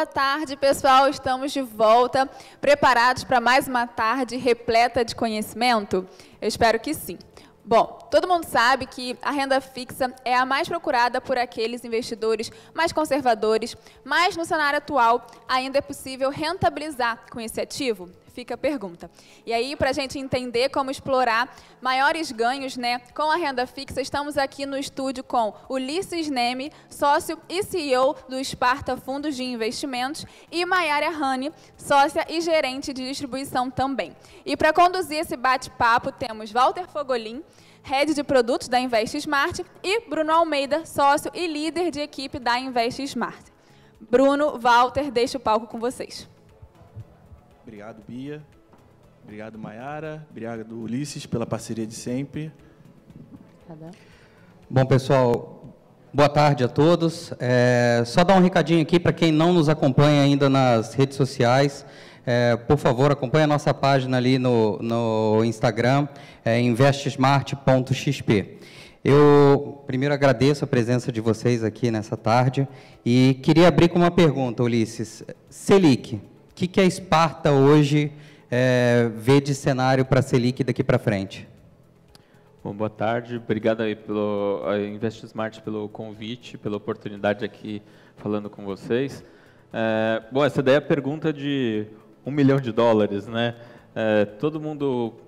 Boa tarde, pessoal. Estamos de volta, preparados para mais uma tarde repleta de conhecimento? Eu espero que sim. Bom, todo mundo sabe que a renda fixa é a mais procurada por aqueles investidores mais conservadores, mas no cenário atual ainda é possível rentabilizar com esse ativo? Fica a pergunta. E aí, para a gente entender como explorar maiores ganhos, né, com a renda fixa, estamos aqui no estúdio com Ulisses Neme, sócio e CEO do Esparta Fundos de Investimentos, e Mayara Rani, sócia e gerente de distribuição também. E para conduzir esse bate-papo, temos Walter Fogolin, head de produtos da Invest Smart, e Bruno Almeida, sócio e líder de equipe da Invest Smart. Bruno, Walter, deixo o palco com vocês. Obrigado, Bia. Obrigado, Mayara. Obrigado, Ulisses, pela parceria de sempre. Bom, pessoal, boa tarde a todos. Só dar um recadinho aqui para quem não nos acompanha ainda nas redes sociais. Por favor, acompanhe a nossa página ali no Instagram, investsmart.xp. Eu primeiro agradeço a presença de vocês aqui nessa tarde e queria abrir com uma pergunta, Ulisses. Selic. O que a Esparta hoje vê de cenário para a Selic daqui para frente? Bom, boa tarde. Obrigado aí pelo Invest Smart pelo convite, pela oportunidade aqui falando com vocês. Bom, essa daí é a pergunta de $1 milhão, né?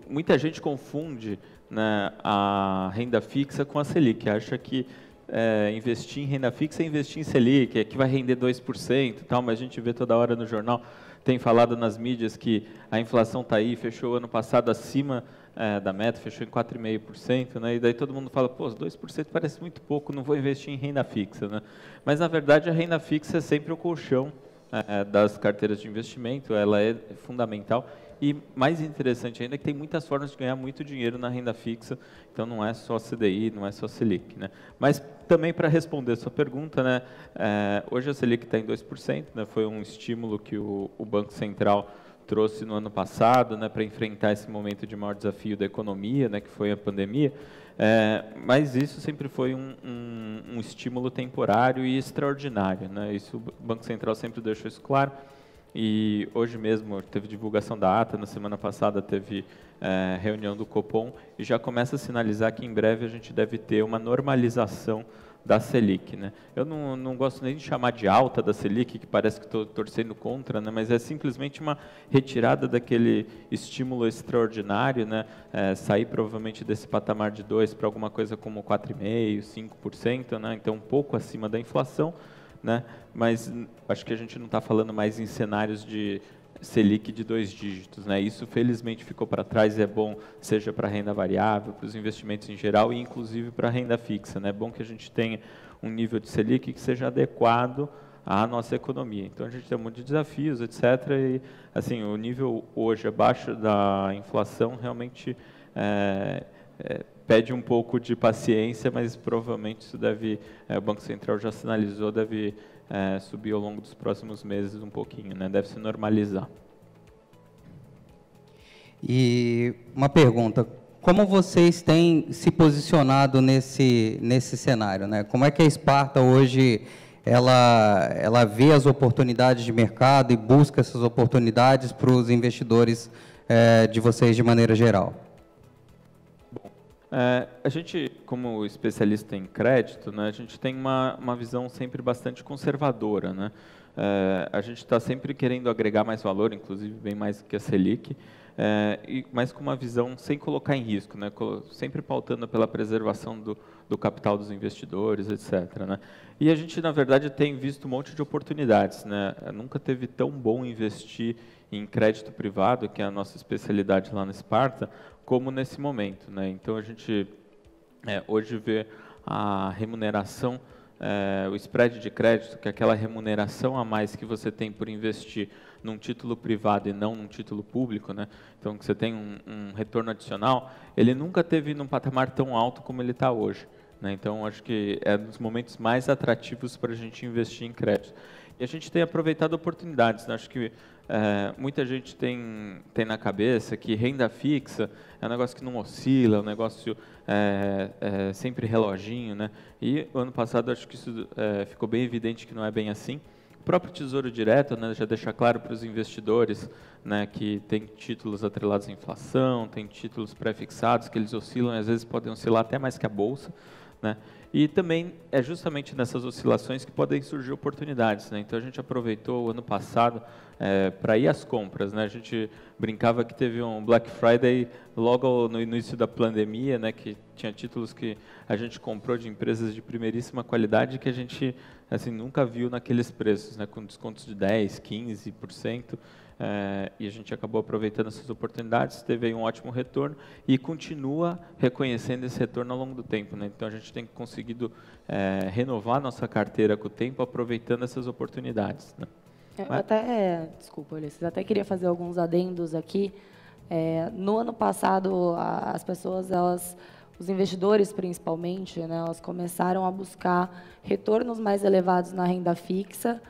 Muita gente confunde, né, a renda fixa com a Selic. Acha que investir em renda fixa é investir em Selic, que vai render 2% e tal, mas a gente vê toda hora no jornal, tem falado nas mídias que a inflação está aí, fechou ano passado acima da meta, fechou em 4,5%, né? E daí todo mundo fala, pô, 2% parece muito pouco, não vou investir em renda fixa, né? Mas, na verdade, a renda fixa é sempre o colchão das carteiras de investimento, ela é fundamental. E mais interessante ainda é que tem muitas formas de ganhar muito dinheiro na renda fixa, então não é só CDI, não é só Selic, né? Mas também para responder a sua pergunta, né, hoje a Selic está em 2%, né, foi um estímulo que o Banco Central trouxe no ano passado, né, para enfrentar esse momento de maior desafio da economia, né, que foi a pandemia, mas isso sempre foi um estímulo temporário e extraordinário, né? Isso, o Banco Central sempre deixou isso claro. E hoje mesmo teve divulgação da ata, na semana passada teve reunião do Copom, e já começa a sinalizar que em breve a gente deve ter uma normalização da Selic, né? Eu não gosto nem de chamar de alta da Selic, que parece que estou torcendo contra, né? Mas é simplesmente uma retirada daquele estímulo extraordinário, né? Sair provavelmente desse patamar de 2% para alguma coisa como 4,5%, 5%, né? Então um pouco acima da inflação, né? Mas acho que a gente não está falando mais em cenários de Selic de 2 dígitos, né? Isso felizmente ficou para trás e é bom, seja para a renda variável, para os investimentos em geral e inclusive para a renda fixa, né? É bom que a gente tenha um nível de Selic que seja adequado à nossa economia. Então a gente tem um monte de desafios, etc. E assim, o nível hoje abaixo da inflação realmente pede um pouco de paciência, mas provavelmente isso deve, o Banco Central já sinalizou, deve subir ao longo dos próximos meses um pouquinho, né? Deve se normalizar. E uma pergunta, como vocês têm se posicionado nesse cenário, né? Como é que a Esparta hoje ela vê as oportunidades de mercado e busca essas oportunidades para os investidores de vocês de maneira geral? A gente, como especialista em crédito, né, a gente tem uma visão sempre bastante conservadora, né? A gente está sempre querendo agregar mais valor, inclusive bem mais que a Selic, mas com uma visão sem colocar em risco, né? Sempre pautando pela preservação do capital dos investidores, etc., né? E a gente, na verdade, tem visto um monte de oportunidades, né? Nunca teve tão bom investir em crédito privado, que é a nossa especialidade lá na Esparta, como nesse momento, né? Então a gente hoje vê a remuneração, o spread de crédito, que é aquela remuneração a mais que você tem por investir num título privado e não num título público, né? Então que você tem um retorno adicional, ele nunca teve num patamar tão alto como ele está hoje, né? Então acho que é um dos momentos mais atrativos para a gente investir em crédito. E a gente tem aproveitado oportunidades, né? Acho que muita gente tem na cabeça que renda fixa é um negócio que não oscila, é um negócio sempre reloginho, né? E ano passado acho que isso ficou bem evidente que não é bem assim, próprio Tesouro Direto, né, já deixar claro para os investidores, né, que tem títulos atrelados à inflação, tem títulos pré-fixados que eles oscilam e às vezes podem oscilar até mais que a Bolsa, né? E também é justamente nessas oscilações que podem surgir oportunidades, né? Então a gente aproveitou o ano passado para ir às compras, né? A gente brincava que teve um Black Friday logo no início da pandemia, né? Que tinha títulos que a gente comprou de empresas de primeiríssima qualidade que a gente assim nunca viu naqueles preços, né? Com descontos de 10%, 15%. E a gente acabou aproveitando essas oportunidades, teve aí um ótimo retorno e continua reconhecendo esse retorno ao longo do tempo, né? Então a gente tem conseguido renovar nossa carteira com o tempo, aproveitando essas oportunidades, né? Desculpa, Ulisses, até queria fazer alguns adendos aqui. No ano passado, as pessoas, os investidores principalmente, né, elas começaram a buscar retornos mais elevados na renda fixa,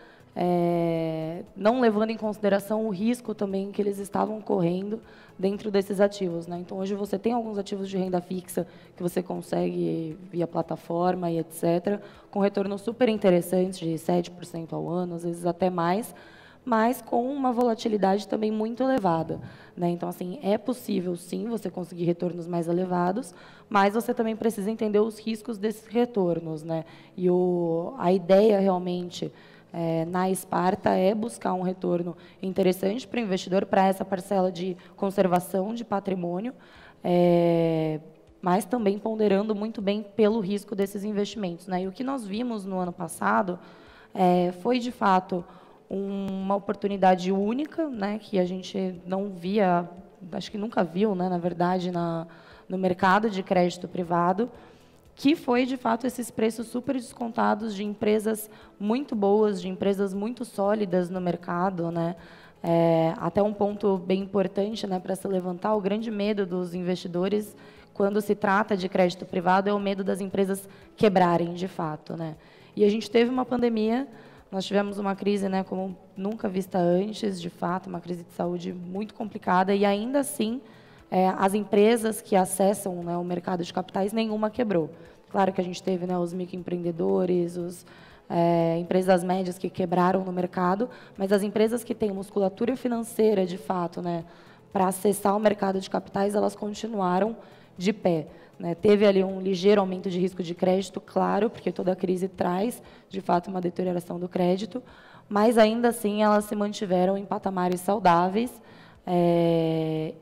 não levando em consideração o risco também que eles estavam correndo dentro desses ativos, né? Então, hoje você tem alguns ativos de renda fixa que você consegue via plataforma e etc., com retornos super interessantes, de 7% ao ano, às vezes até mais, mas com uma volatilidade também muito elevada, né? Então, assim, é possível, sim, você conseguir retornos mais elevados, mas você também precisa entender os riscos desses retornos, né? E a ideia, realmente, na Esparta é buscar um retorno interessante para o investidor, para essa parcela de conservação de patrimônio, mas também ponderando muito bem pelo risco desses investimentos, né? E o que nós vimos no ano passado foi, de fato, uma oportunidade única, né, que a gente não via, acho que nunca viu, né, na verdade, no mercado de crédito privado, que foi, de fato, esses preços super descontados de empresas muito boas, de empresas muito sólidas no mercado, né? Até um ponto bem importante, né, para se levantar, o grande medo dos investidores, quando se trata de crédito privado, é o medo das empresas quebrarem, de fato, né? E a gente teve uma pandemia, nós tivemos uma crise, né, como nunca vista antes, de fato, uma crise de saúde muito complicada, e ainda assim, as empresas que acessam, né, o mercado de capitais, nenhuma quebrou. Claro que a gente teve, né, os microempreendedores, empresas médias que quebraram no mercado, mas as empresas que têm musculatura financeira, de fato, né, para acessar o mercado de capitais, elas continuaram de pé, né? Teve ali um ligeiro aumento de risco de crédito, claro, porque toda a crise traz, de fato, uma deterioração do crédito, mas ainda assim elas se mantiveram em patamares saudáveis.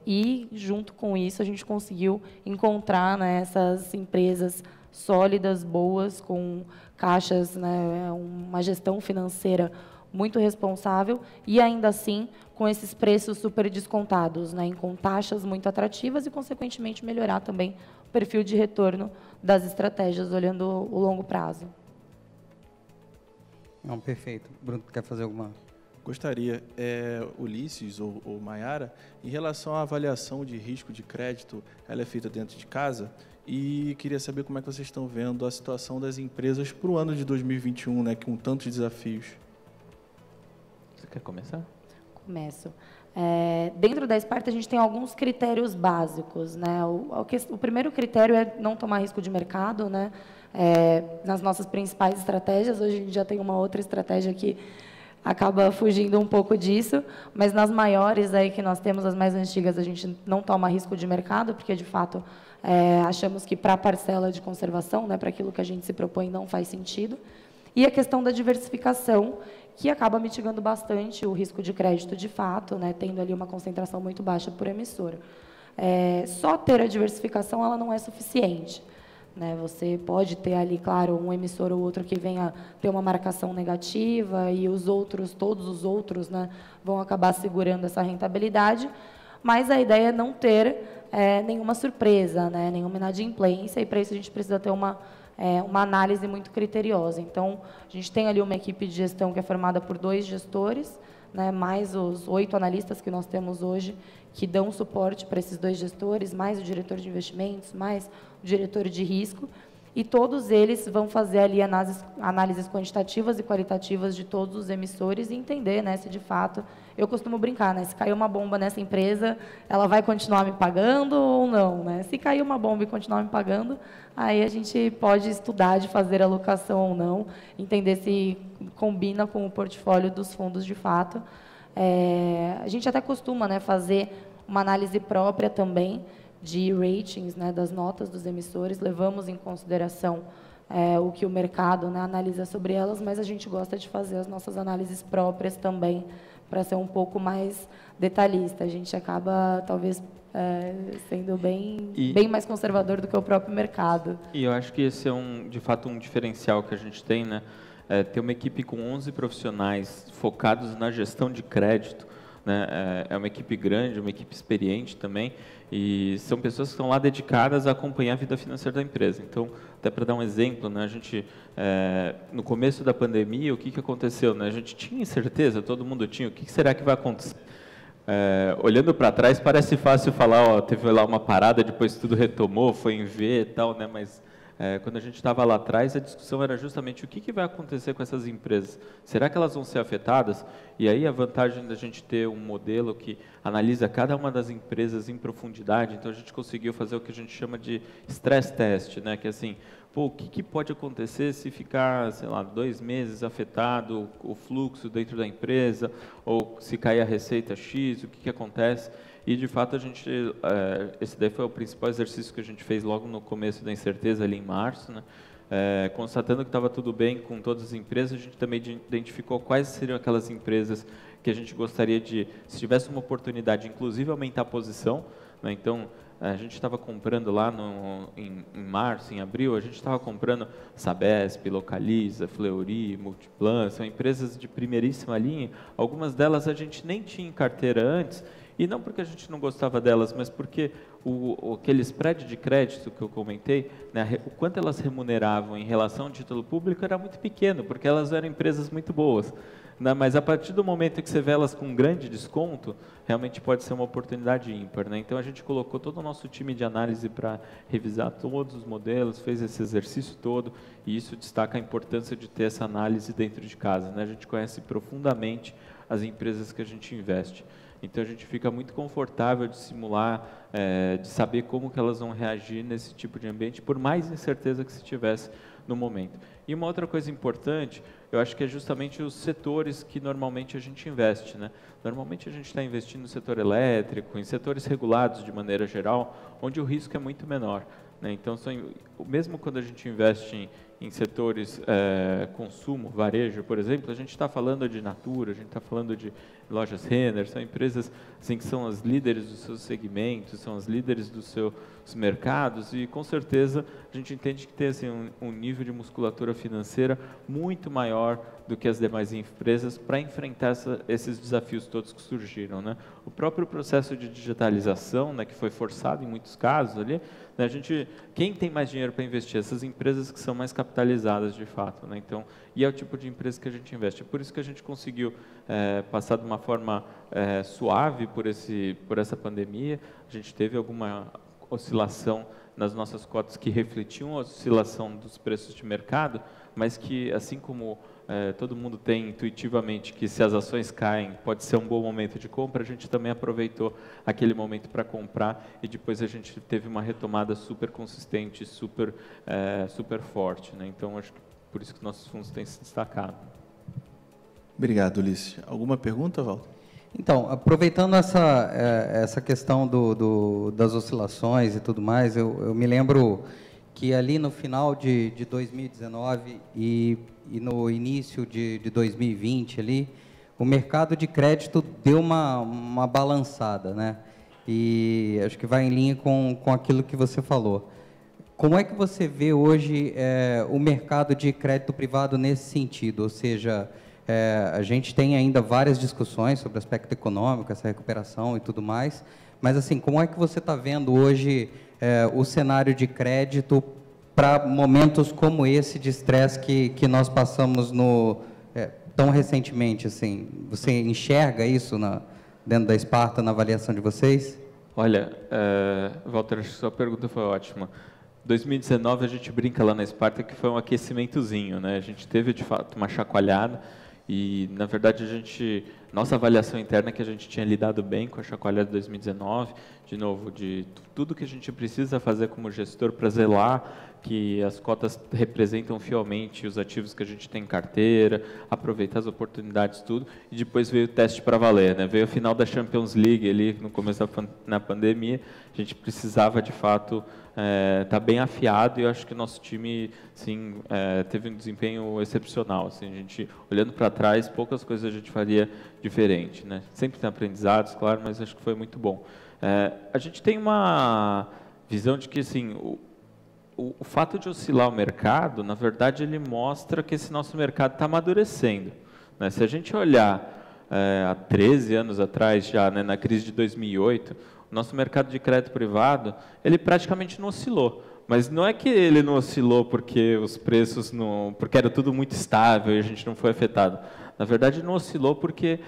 E, junto com isso, a gente conseguiu encontrar, né, essas empresas sólidas, boas, com caixas, né, uma gestão financeira muito responsável e, ainda assim, com esses preços super descontados, né, com taxas muito atrativas e, consequentemente, melhorar também o perfil de retorno das estratégias, olhando o longo prazo. Não, perfeito. Bruno, quer fazer alguma... Gostaria, Ulisses ou Maiara, em relação à avaliação de risco de crédito, ela é feita dentro de casa e queria saber como é que vocês estão vendo a situação das empresas para o ano de 2021, né, com tantos desafios. Você quer começar? Começo. Dentro da Esparta, a gente tem alguns critérios básicos, né? O primeiro critério é não tomar risco de mercado, né? Nas nossas principais estratégias, hoje a gente já tem uma outra estratégia que acaba fugindo um pouco disso, mas nas maiores aí que nós temos, as mais antigas, a gente não toma risco de mercado, porque, de fato, achamos que para a parcela de conservação, né, para aquilo que a gente se propõe, não faz sentido. E a questão da diversificação, que acaba mitigando bastante o risco de crédito, de fato, né, tendo ali uma concentração muito baixa por emissora. Só ter a diversificação ela não é suficiente, né? Você pode ter ali, claro, um emissor ou outro que venha ter uma marcação negativa e todos os outros, né, vão acabar segurando essa rentabilidade, mas a ideia é não ter nenhuma surpresa, né, nenhuma inadimplência, e para isso a gente precisa ter uma análise muito criteriosa. Então, a gente tem ali uma equipe de gestão que é formada por 2 gestores, né, mais os 8 analistas que nós temos hoje, que dão suporte para esses 2 gestores, mais o diretor de investimentos, mais o diretor de risco, e todos eles vão fazer ali análises quantitativas e qualitativas de todos os emissores e entender, né, se de fato eu costumo brincar, né? Se cair uma bomba nessa empresa, ela vai continuar me pagando ou não, né? Se cair uma bomba e continuar me pagando, aí a gente pode estudar de fazer alocação ou não, entender se combina com o portfólio dos fundos de fato. A gente até costuma, né, fazer uma análise própria também de ratings, né, das notas dos emissores, levamos em consideração o que o mercado, né, analisa sobre elas, mas a gente gosta de fazer as nossas análises próprias também, para ser um pouco mais detalhista. A gente acaba, talvez, sendo bem mais conservador do que o próprio mercado. E eu acho que esse é, de fato, um diferencial que a gente tem, né? Ter uma equipe com 11 profissionais focados na gestão de crédito, né? É uma equipe grande, uma equipe experiente também, e são pessoas que estão lá dedicadas a acompanhar a vida financeira da empresa. Então, até para dar um exemplo, né, a gente, no começo da pandemia, o que aconteceu? Né? A gente tinha certeza, todo mundo tinha, o que será que vai acontecer? Olhando para trás, parece fácil falar, ó, teve lá uma parada, depois tudo retomou, foi em V e tal, né, mas quando a gente estava lá atrás, a discussão era justamente o que vai acontecer com essas empresas. Será que elas vão ser afetadas? E aí a vantagem da gente ter um modelo que analisa cada uma das empresas em profundidade, então a gente conseguiu fazer o que a gente chama de stress test, né? Que é assim, pô, o que pode acontecer se ficar, sei lá, 2 meses afetado o fluxo dentro da empresa, ou se cair a receita X, o que acontece? E, de fato, esse daí foi o principal exercício que a gente fez logo no começo da incerteza, ali em março, né? Constatando que estava tudo bem com todas as empresas, a gente também identificou quais seriam aquelas empresas que a gente gostaria de, se tivesse uma oportunidade, inclusive aumentar a posição, né? Então, a gente estava comprando lá em março, em abril, a gente estava comprando Sabesp, Localiza, Fleury, Multiplan, são empresas de primeiríssima linha. Algumas delas a gente nem tinha em carteira antes, e não porque a gente não gostava delas, mas porque aquele spread de crédito que eu comentei, né, o quanto elas remuneravam em relação ao título público era muito pequeno, porque elas eram empresas muito boas. Né, mas a partir do momento que você vê elas com um grande desconto, realmente pode ser uma oportunidade ímpar. Né? Então a gente colocou todo o nosso time de análise para revisar todos os modelos, fez esse exercício todo, e isso destaca a importância de ter essa análise dentro de casa. Né? A gente conhece profundamente as empresas que a gente investe. Então, a gente fica muito confortável de simular, de saber como que elas vão reagir nesse tipo de ambiente, por mais incerteza que se tivesse no momento. E uma outra coisa importante, eu acho que é justamente os setores que normalmente a gente investe. Né? Normalmente, a gente está investindo no setor elétrico, em setores regulados de maneira geral, onde o risco é muito menor. Né? Então, mesmo quando a gente investe em setores consumo, varejo, por exemplo, a gente está falando de Natura, a gente está falando de lojas Renner, são empresas assim, que são as líderes dos seus segmentos, são as líderes dos seus mercados, e com certeza a gente entende que tem assim, um nível de musculatura financeira muito maior do que as demais empresas para enfrentar esses desafios todos que surgiram. Né? O próprio processo de digitalização, né, que foi forçado em muitos casos ali, né, quem tem mais dinheiro para investir? Essas empresas que são mais capitalizadas de fato. Né? Então, e é o tipo de empresa que a gente investe. É por isso que a gente conseguiu passar de uma forma suave por essa pandemia. A gente teve alguma oscilação nas nossas cotas que refletiam a oscilação dos preços de mercado, mas que, assim como todo mundo tem intuitivamente que se as ações caem pode ser um bom momento de compra, a gente também aproveitou aquele momento para comprar, e depois a gente teve uma retomada super consistente, super forte. Né? Então, acho que por isso que nossos fundos têm se destacado. Obrigado, Ulisses. Alguma pergunta, Walter? Então, aproveitando essa questão das oscilações e tudo mais, eu me lembro que ali no final de 2019 e no início de 2020, ali, o mercado de crédito deu uma balançada, né? E acho que vai em linha com aquilo que você falou. Como é que você vê hoje o mercado de crédito privado nesse sentido? Ou seja, a gente tem ainda várias discussões sobre o aspecto econômico, essa recuperação e tudo mais, mas assim, como é que você está vendo hoje o cenário de crédito para momentos como esse de estresse que nós passamos tão recentemente? Assim, você enxerga isso dentro da Sparta, na avaliação de vocês? Olha, Walter, acho que sua pergunta foi ótima. 2019 a gente brinca lá na Sparta que foi um aquecimentozinho, né? A gente teve de fato uma chacoalhada e, na verdade, a gente Nossa avaliação interna é que a gente tinha lidado bem com a chacoalhada de 2019, de novo, de tudo que a gente precisa fazer como gestor para zelar que as cotas representam fielmente os ativos que a gente tem em carteira, aproveitar as oportunidades, tudo, e depois veio o teste para valer, né? Veio a final da Champions League ali no começo na pandemia, a gente precisava de fato tá bem afiado, e eu acho que o nosso time, sim, teve um desempenho excepcional. Assim, a gente, olhando para trás, poucas coisas a gente faria diferente, né? Sempre tem aprendizados, claro, mas acho que foi muito bom. A gente tem uma visão de que, assim, o fato de oscilar o mercado, na verdade, ele mostra que esse nosso mercado está amadurecendo, né? Se a gente olhar há 13 anos atrás, já, né, na crise de 2008, nosso mercado de crédito privado, ele praticamente não oscilou. Mas não é que ele não oscilou porque os preços não, porque era tudo muito estável e a gente não foi afetado. Na verdade, não oscilou porque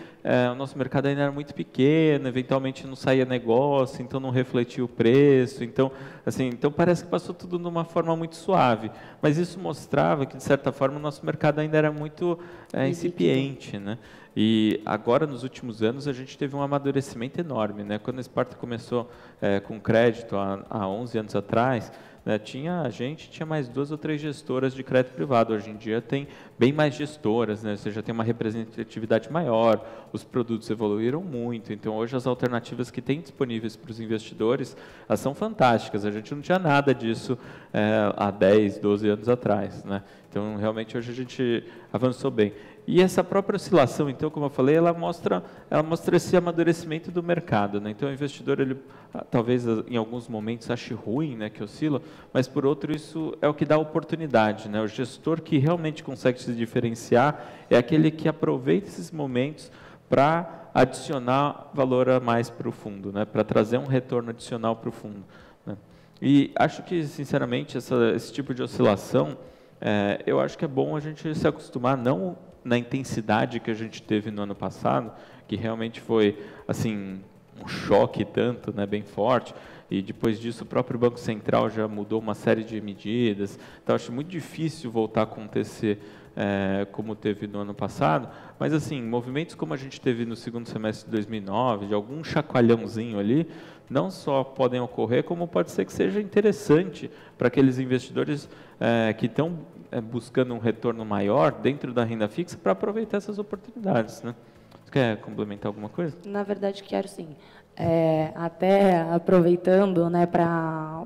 o nosso mercado ainda era muito pequeno, eventualmente não saía negócio, então não refletia o preço. Então, assim, então parece que passou tudo de uma forma muito suave. Mas isso mostrava que, de certa forma, o nosso mercado ainda era muito incipiente, né? E agora, nos últimos anos, a gente teve um amadurecimento enorme, né? Quando a Sparta começou com crédito há 11 anos atrás, né, tinha mais 2 ou 3 gestoras de crédito privado. Hoje em dia tem bem mais gestoras, né? Você já tem uma representatividade maior, os produtos evoluíram muito. Então, hoje, as alternativas que tem disponíveis para os investidores, elas são fantásticas. A gente não tinha nada disso há 10, 12 anos atrás, né? Então, realmente, hoje a gente avançou bem. E essa própria oscilação, então, como eu falei, ela mostra esse amadurecimento do mercado, né? Então, o investidor, ele talvez em alguns momentos ache ruim, né, que oscila, mas por outro isso é o que dá oportunidade, né? O gestor que realmente consegue se diferenciar é aquele que aproveita esses momentos para adicionar valor a mais para o fundo, né? Para trazer um retorno adicional para o fundo, né? E acho que, sinceramente, esse tipo de oscilação, eu acho que é bom a gente se acostumar, não na intensidade que a gente teve no ano passado, que realmente foi, assim, um choque tanto, né, bem forte, e depois disso o próprio Banco Central já mudou uma série de medidas, então acho muito difícil voltar a acontecer como teve no ano passado, mas assim, movimentos como a gente teve no segundo semestre de 2009, de algum chacoalhãozinho ali, não só podem ocorrer, como pode ser que seja interessante para aqueles investidores que estão buscando um retorno maior dentro da renda fixa para aproveitar essas oportunidades, né? Você quer complementar alguma coisa? Na verdade, quero sim. Até aproveitando, né, para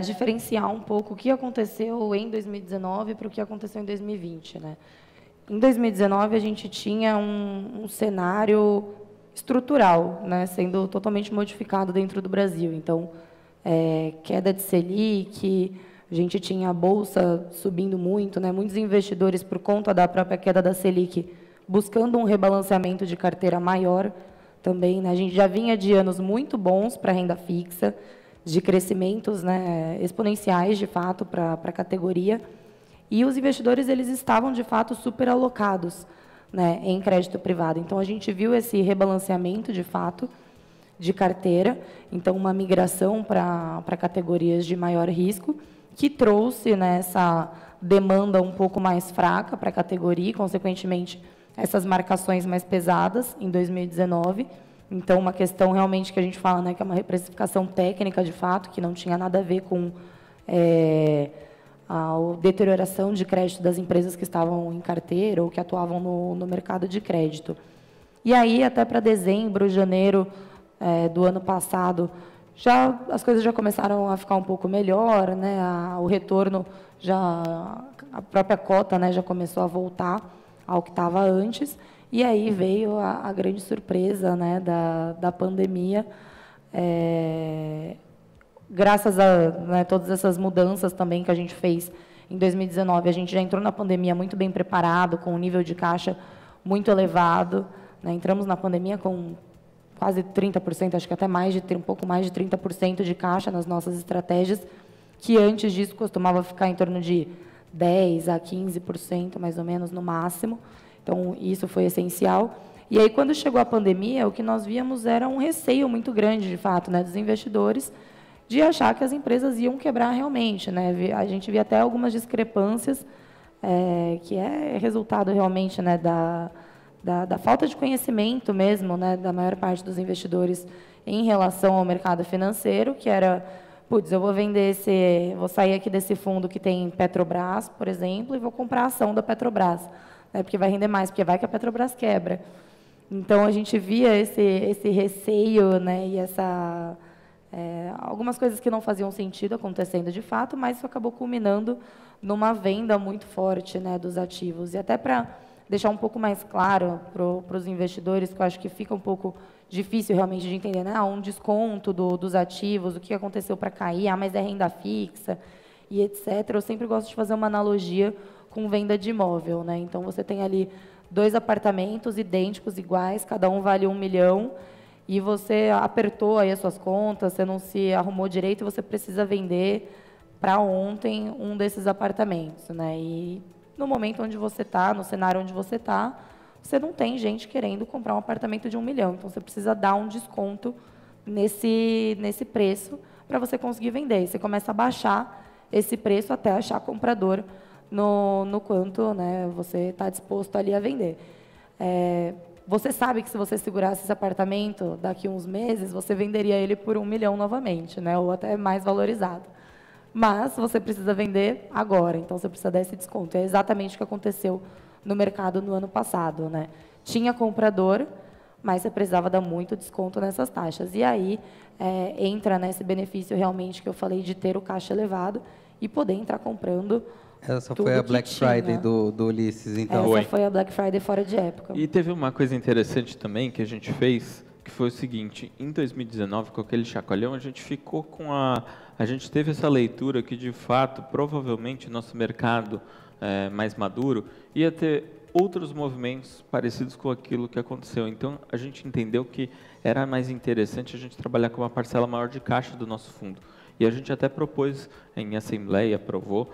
diferenciar um pouco o que aconteceu em 2019 para o que aconteceu em 2020, né? Em 2019, a gente tinha um cenário estrutural, né, sendo totalmente modificado dentro do Brasil. Então, queda de Selic, a gente tinha a Bolsa subindo muito, né, muitos investidores, por conta da própria queda da Selic, buscando um rebalanceamento de carteira maior também, né? A gente já vinha de anos muito bons para a renda fixa, de crescimentos, né, exponenciais, de fato, para a categoria. E os investidores, eles estavam, de fato, super alocados, né, em crédito privado. Então, a gente viu esse rebalanceamento, de fato, de carteira. Então, uma migração para categorias de maior risco, que trouxe, né, essa demanda um pouco mais fraca para a categoria e, consequentemente, essas marcações mais pesadas em 2019. Então, uma questão realmente que a gente fala, né, que é uma reprecificação técnica, de fato, que não tinha nada a ver com a deterioração de crédito das empresas que estavam em carteira ou que atuavam no mercado de crédito. E aí, até para dezembro, janeiro do ano passado, as coisas já começaram a ficar um pouco melhor, né? O retorno, a própria cota, né, já começou a voltar ao que estava antes, e aí veio a grande surpresa, né, da pandemia, graças a, né, todas essas mudanças também que a gente fez em 2019, a gente já entrou na pandemia muito bem preparado, com um nível de caixa muito elevado, né? Entramos na pandemia com quase 30%, acho que até um pouco mais de 30% de caixa nas nossas estratégias, que antes disso costumava ficar em torno de 10% a 15%, mais ou menos, no máximo. Então, isso foi essencial. E aí, quando chegou a pandemia, o que nós víamos era um receio muito grande, de fato, né, dos investidores, de achar que as empresas iam quebrar realmente, né? A gente via até algumas discrepâncias, que é resultado realmente, né, da falta de conhecimento mesmo, né, da maior parte dos investidores em relação ao mercado financeiro, que era, putz, eu vou sair aqui desse fundo que tem Petrobras, por exemplo, e vou comprar a ação da Petrobras, né, porque vai render mais, porque vai que a Petrobras quebra. Então, a gente via esse receio, né, e algumas coisas que não faziam sentido acontecendo de fato, mas isso acabou culminando numa venda muito forte, né, dos ativos. E até para deixar um pouco mais claro para os investidores, que eu acho que fica um pouco difícil realmente de entender, né, um desconto dos ativos, o que aconteceu para cair, mas é renda fixa e etc. Eu sempre gosto de fazer uma analogia com venda de imóvel, né? Então, você tem ali 2 apartamentos idênticos, iguais, cada um vale 1 milhão, e você apertou aí as suas contas, você não se arrumou direito, e você precisa vender para ontem um desses apartamentos, né? E no momento onde você está, no cenário onde você está, você não tem gente querendo comprar um apartamento de 1 milhão, então você precisa dar um desconto nesse preço para você conseguir vender. E você começa a baixar esse preço até achar comprador no quanto, né, você está disposto ali a vender. Você sabe que se você segurasse esse apartamento, daqui a uns meses, você venderia ele por 1 milhão novamente, né, ou até mais valorizado. Mas você precisa vender agora, então você precisa dar esse desconto. É exatamente o que aconteceu no mercado no ano passado, né? Tinha comprador, mas você precisava dar muito desconto nessas taxas. E aí entra nesse benefício realmente que eu falei de ter o caixa elevado e poder entrar comprando. Essa foi a Black Friday do Ulisses, então. Essa foi a Black Friday fora de época. E teve uma coisa interessante também que a gente fez, que foi o seguinte: em 2019, com aquele chacoalhão, a gente ficou com a gente teve essa leitura que, de fato, provavelmente, nosso mercado mais maduro ia ter outros movimentos parecidos com aquilo que aconteceu. Então, a gente entendeu que era mais interessante a gente trabalhar com uma parcela maior de caixa do nosso fundo. E a gente até propôs em assembleia, aprovou,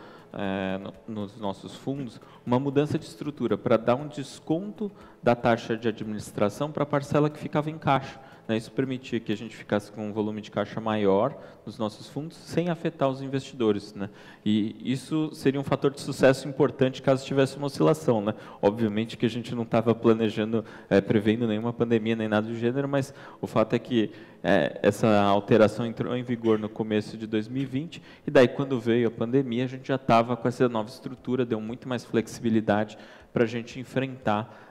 nos nossos fundos, uma mudança de estrutura para dar um desconto da taxa de administração para a parcela que ficava em caixa. Isso permitia que a gente ficasse com um volume de caixa maior nos nossos fundos, sem afetar os investidores, né? E isso seria um fator de sucesso importante caso tivesse uma oscilação, né? Obviamente que a gente não estava planejando, prevendo nenhuma pandemia, nem nada do gênero, mas o fato é que essa alteração entrou em vigor no começo de 2020, e daí, quando veio a pandemia, a gente já estava com essa nova estrutura, deu muito mais flexibilidade para a gente enfrentar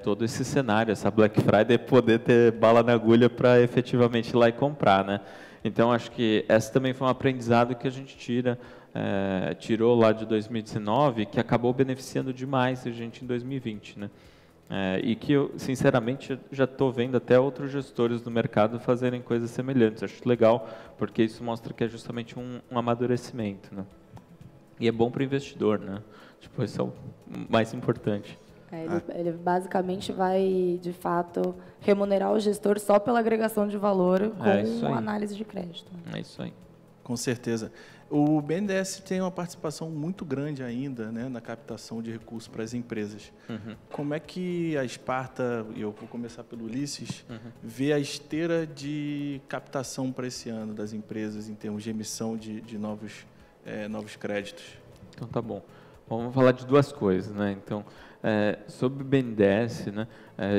todo esse cenário, essa Black Friday, poder ter bala na agulha para efetivamente ir lá e comprar, né? Então, acho que essa também foi um aprendizado que a gente tirou lá de 2019, que acabou beneficiando demais a gente em 2020, né? E que eu, sinceramente, já estou vendo até outros gestores do mercado fazerem coisas semelhantes. Acho legal, porque isso mostra que é justamente um amadurecimento, né? E é bom para o investidor, né? Tipo, esse é o mais importante. Ele basicamente vai, de fato, remunerar o gestor só pela agregação de valor com análise de crédito. É isso aí. Com certeza. O BNDES tem uma participação muito grande ainda, né, na captação de recursos para as empresas. Uhum. Como é que a Sparta, e eu vou começar pelo Ulisses, vê a esteira de captação para esse ano das empresas em termos de emissão de novos créditos? Então, tá bom. Vamos falar de duas coisas, né? Então, sobre o BNDES, né?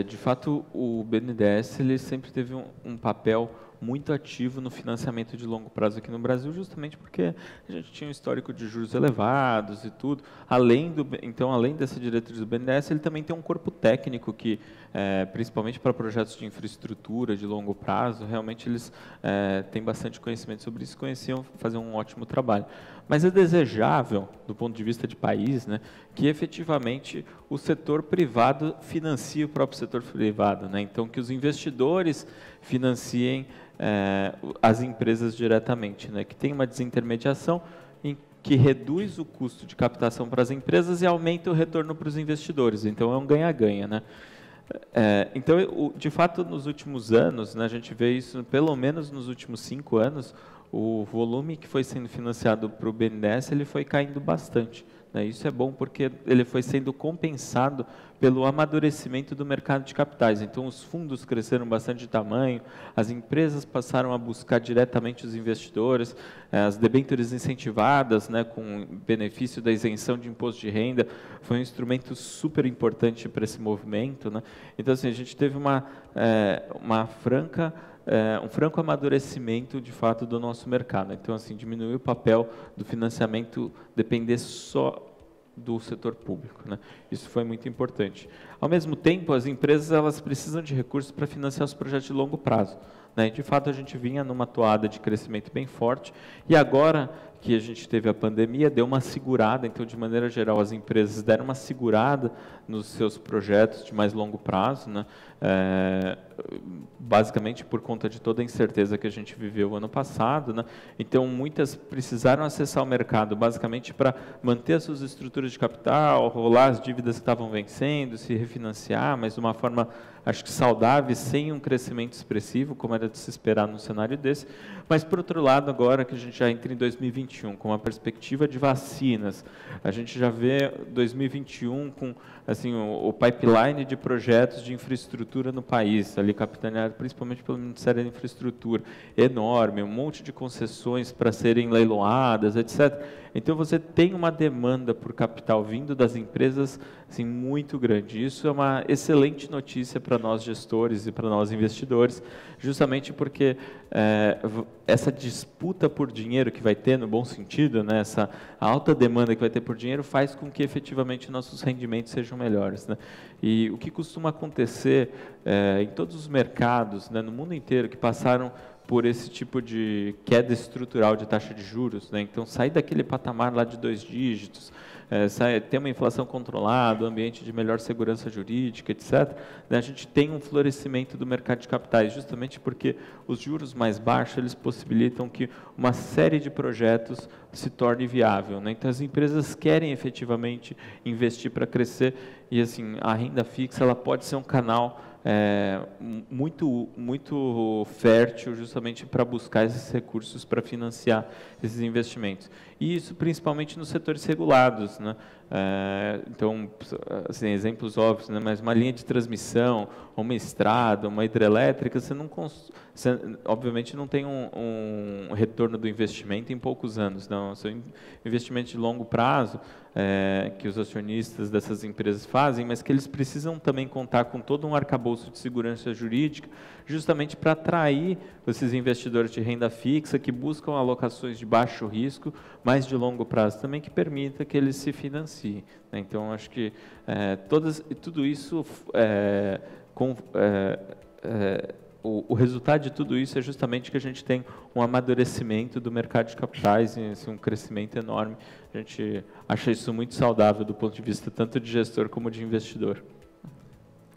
De fato, o BNDES ele sempre teve um papel muito ativo no financiamento de longo prazo aqui no Brasil, justamente porque a gente tinha um histórico de juros elevados e tudo. Além dessa diretoria do BNDES, ele também tem um corpo técnico que, principalmente para projetos de infraestrutura de longo prazo, realmente eles têm bastante conhecimento sobre isso, conheciam fazer um ótimo trabalho. Mas é desejável, do ponto de vista de país, né, que efetivamente o setor privado financie o próprio setor privado, né? Então, que os investidores financiem as empresas diretamente, né? Que tem uma desintermediação que reduz o custo de captação para as empresas e aumenta o retorno para os investidores. Então, é um ganha-ganha, né? Então, de fato, nos últimos anos, né, a gente vê isso, pelo menos nos últimos 5 anos, o volume que foi sendo financiado para o BNDES ele foi caindo bastante, né? Isso é bom porque ele foi sendo compensado pelo amadurecimento do mercado de capitais. Então, os fundos cresceram bastante de tamanho, as empresas passaram a buscar diretamente os investidores, as debêntures incentivadas, né, com benefício da isenção de imposto de renda, foi um instrumento super importante para esse movimento, né? Então, assim, a gente teve um franco amadurecimento, de fato, do nosso mercado. Então, assim, diminuiu o papel do financiamento depender só do setor público, né? Isso foi muito importante. Ao mesmo tempo, as empresas elas precisam de recursos para financiar os projetos de longo prazo, né? De fato, a gente vinha numa toada de crescimento bem forte, e agora que a gente teve a pandemia, deu uma segurada. Então, de maneira geral, as empresas deram uma segurada nos seus projetos de mais longo prazo, né? Basicamente por conta de toda a incerteza que a gente viveu ano passado, né? Então, muitas precisaram acessar o mercado basicamente para manter as suas estruturas de capital, rolar as dívidas que estavam vencendo, se refinanciar, mas de uma forma, acho que saudável, sem um crescimento expressivo, como era de se esperar num cenário desse. Mas, por outro lado, agora que a gente já entra em 2021, com uma perspectiva de vacinas, a gente já vê 2021 com assim, o pipeline de projetos de infraestrutura no país, ali capitaneado principalmente pelo Ministério da Infraestrutura, enorme, um monte de concessões para serem leiloadas, etc. Então, você tem uma demanda por capital vindo das empresas assim, muito grande. Isso é uma excelente notícia para nós gestores e para nós investidores, justamente porque essa disputa por dinheiro que vai ter, no bom sentido, né, essa alta demanda que vai ter por dinheiro, faz com que efetivamente nossos rendimentos sejam melhores, né? E o que costuma acontecer em todos os mercados, né, no mundo inteiro, que passaram por esse tipo de queda estrutural de taxa de juros, né? Então, sair daquele patamar lá de 2 dígitos, ter uma inflação controlada, um ambiente de melhor segurança jurídica, etc., né? A gente tem um florescimento do mercado de capitais, justamente porque os juros mais baixos, eles possibilitam que uma série de projetos se torne viável, né? Então, as empresas querem efetivamente investir para crescer, e assim, a renda fixa ela pode ser um canal muito fértil justamente para buscar esses recursos para financiar esses investimentos. E isso principalmente nos setores regulados, né? Então, assim, exemplos óbvios, né? Mas uma linha de transmissão, uma estrada, uma hidrelétrica, você obviamente não tem um retorno do investimento em poucos anos, não. São investimentos de longo prazo, que os acionistas dessas empresas fazem, mas que eles precisam também contar com todo um arcabouço de segurança jurídica, justamente para atrair esses investidores de renda fixa que buscam alocações de baixo risco, mas de longo prazo também, que permita que eles se financiem, né? Então, acho que tudo isso, o resultado de tudo isso é justamente que a gente tem um amadurecimento do mercado de capitais e assim, um crescimento enorme. A gente acha isso muito saudável do ponto de vista tanto de gestor como de investidor.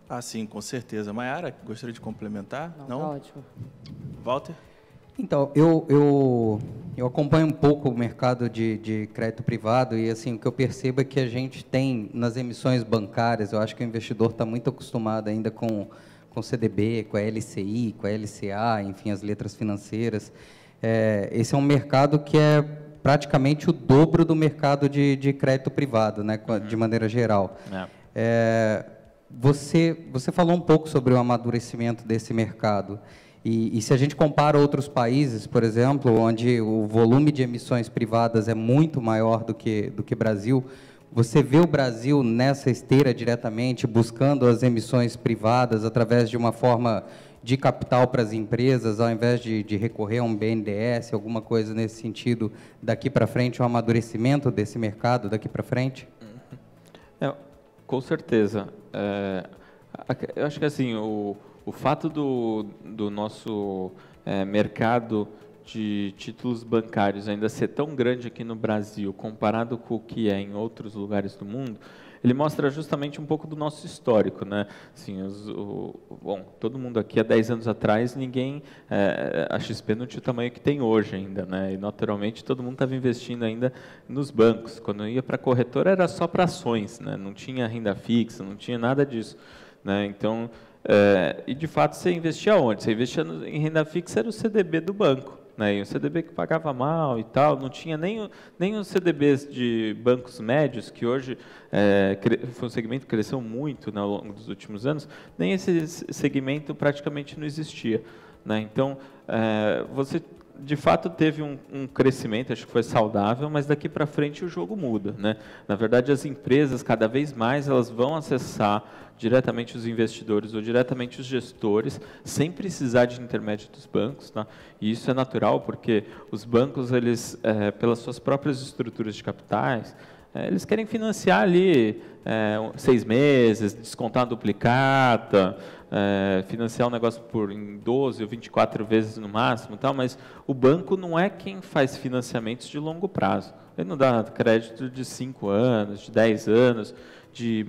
Ah, sim, com certeza. Maiara, gostaria de complementar? Não? Tá ótimo. Walter? Então, eu acompanho um pouco o mercado de crédito privado e assim, o que eu percebo é que a gente tem nas emissões bancárias, eu acho que o investidor está muito acostumado ainda com CDB, com a LCI, com a LCA, enfim, as letras financeiras. Esse é um mercado que é praticamente o dobro do mercado de crédito privado, né, de maneira geral. Você falou um pouco sobre o amadurecimento desse mercado. E se a gente compara outros países, por exemplo, onde o volume de emissões privadas é muito maior do que Brasil, você vê o Brasil nessa esteira diretamente, buscando as emissões privadas através de uma forma de capital para as empresas, ao invés de recorrer a um BNDES, alguma coisa nesse sentido, daqui para frente, um amadurecimento desse mercado daqui para frente? Com certeza. Eu acho que assim, o fato do nosso mercado de títulos bancários ainda ser tão grande aqui no Brasil, comparado com o que é em outros lugares do mundo, ele mostra justamente um pouco do nosso histórico, né? Assim, bom, todo mundo aqui há 10 anos atrás, a XP não tinha o tamanho que tem hoje ainda, né? E naturalmente todo mundo estava investindo ainda nos bancos. Quando ia para a corretora era só para ações, né? Não tinha renda fixa, não tinha nada disso, né? Então, e de fato você investia onde? Você investia em renda fixa, era o CDB do banco, né? E um CDB que pagava mal e tal, não tinha nem os CDBs de bancos médios, que hoje foi um segmento que cresceu muito, né, ao longo dos últimos anos, nem esse segmento praticamente não existia, né? Então, você de fato teve um crescimento, acho que foi saudável, mas daqui para frente o jogo muda, né? Na verdade, as empresas, cada vez mais, elas vão acessar diretamente os investidores ou diretamente os gestores, sem precisar de intermédio dos bancos, tá? E isso é natural, porque os bancos, eles, pelas suas próprias estruturas de capitais, eles querem financiar ali 6 meses, descontar a duplicata, financiar o negócio em 12 ou 24 vezes no máximo, tal, mas o banco não é quem faz financiamentos de longo prazo. Ele não dá crédito de 5 anos, de 10 anos, de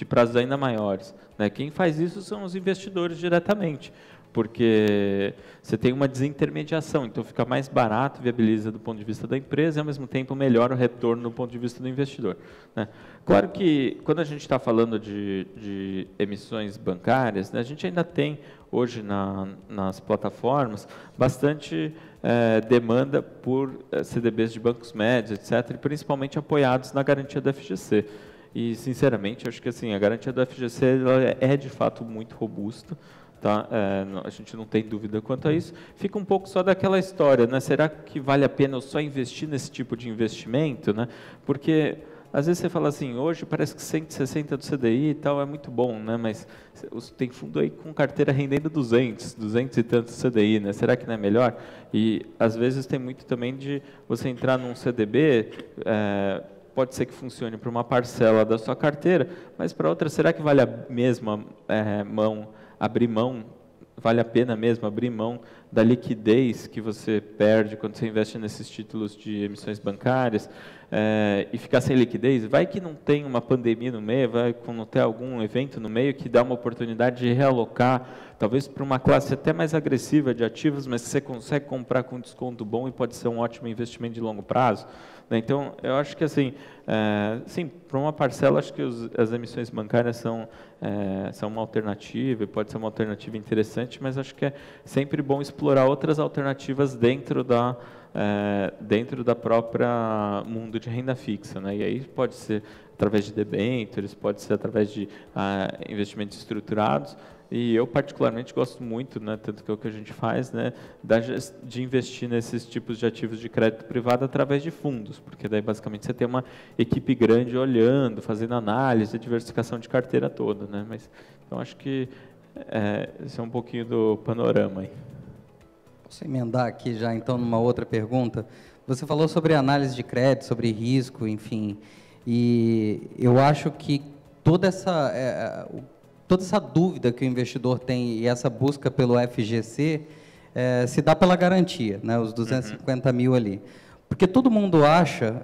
prazos ainda maiores, né? Quem faz isso são os investidores diretamente, porque você tem uma desintermediação, então fica mais barato, viabiliza do ponto de vista da empresa e, ao mesmo tempo, melhora o retorno do ponto de vista do investidor, né? Claro que, quando a gente está falando de emissões bancárias, né, a gente ainda tem, hoje, nas plataformas, bastante demanda por CDBs de bancos médios, etc., e principalmente apoiados na garantia da FGC. E, sinceramente, acho que assim, a garantia da FGC ela é, de fato, muito robusta. Tá? A gente não tem dúvida quanto a isso. Fica um pouco só daquela história, né? Será que vale a pena eu só investir nesse tipo de investimento, né? Porque às vezes você fala assim, hoje parece que 160 do CDI e tal é muito bom, né? Mas tem fundo aí com carteira rendendo 200 e tantos CDI, né? Será que não é melhor? E às vezes tem muito também de você entrar num CDB, pode ser que funcione para uma parcela da sua carteira, mas para outra, será que vale a mesma vale a pena mesmo abrir mão da liquidez que você perde quando você investe nesses títulos de emissões bancárias e ficar sem liquidez? Vai que não tem uma pandemia no meio, vai que não tem algum evento no meio que dá uma oportunidade de realocar, talvez para uma classe até mais agressiva de ativos, mas que você consegue comprar com desconto bom e pode ser um ótimo investimento de longo prazo. Então, eu acho que, assim, sim, para uma parcela, acho que as emissões bancárias são uma alternativa, e pode ser uma alternativa interessante, mas acho que é sempre bom explorar outras alternativas dentro da própria mundo de renda fixa, né? E aí pode ser através de debêntures, pode ser através de investimentos estruturados. E eu, particularmente, gosto muito, né, tanto que é o que a gente faz, né, de investir nesses tipos de ativos de crédito privado através de fundos, porque daí, basicamente, você tem uma equipe grande olhando, fazendo análise, diversificação de carteira toda, né? Mas, então, acho que esse é um pouquinho do panorama aí. Posso emendar aqui já, então, numa outra pergunta? Você falou sobre análise de crédito, sobre risco, enfim, e eu acho que toda essa dúvida que o investidor tem e essa busca pelo FGC se dá pela garantia, né, os 250 mil ali. Porque todo mundo acha,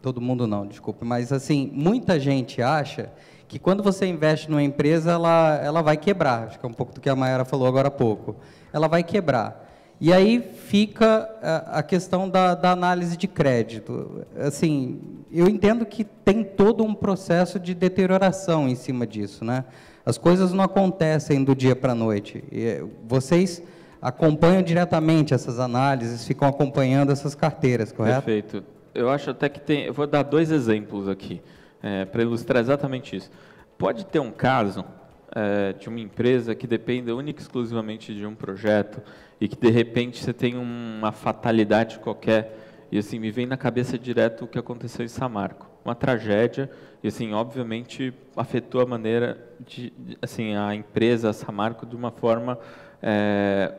todo mundo não, desculpe, mas assim, muita gente acha que quando você investe numa empresa, ela vai quebrar. Acho que é um pouco do que a Mayara falou agora há pouco. Ela vai quebrar. E aí fica a questão da análise de crédito. Assim, eu entendo que tem todo um processo de deterioração em cima disso, né? As coisas não acontecem do dia para a noite. Vocês acompanham diretamente essas análises, ficam acompanhando essas carteiras, correto? Perfeito. Eu acho até que eu vou dar 2 exemplos aqui, para ilustrar exatamente isso. Pode ter um caso de uma empresa que dependa única e exclusivamente de um projeto e que, de repente, você tem uma fatalidade qualquer. E, assim, me vem na cabeça direto o que aconteceu em Samarco. Uma tragédia, e, assim, obviamente, afetou a maneira a empresa, a Samarco, de uma forma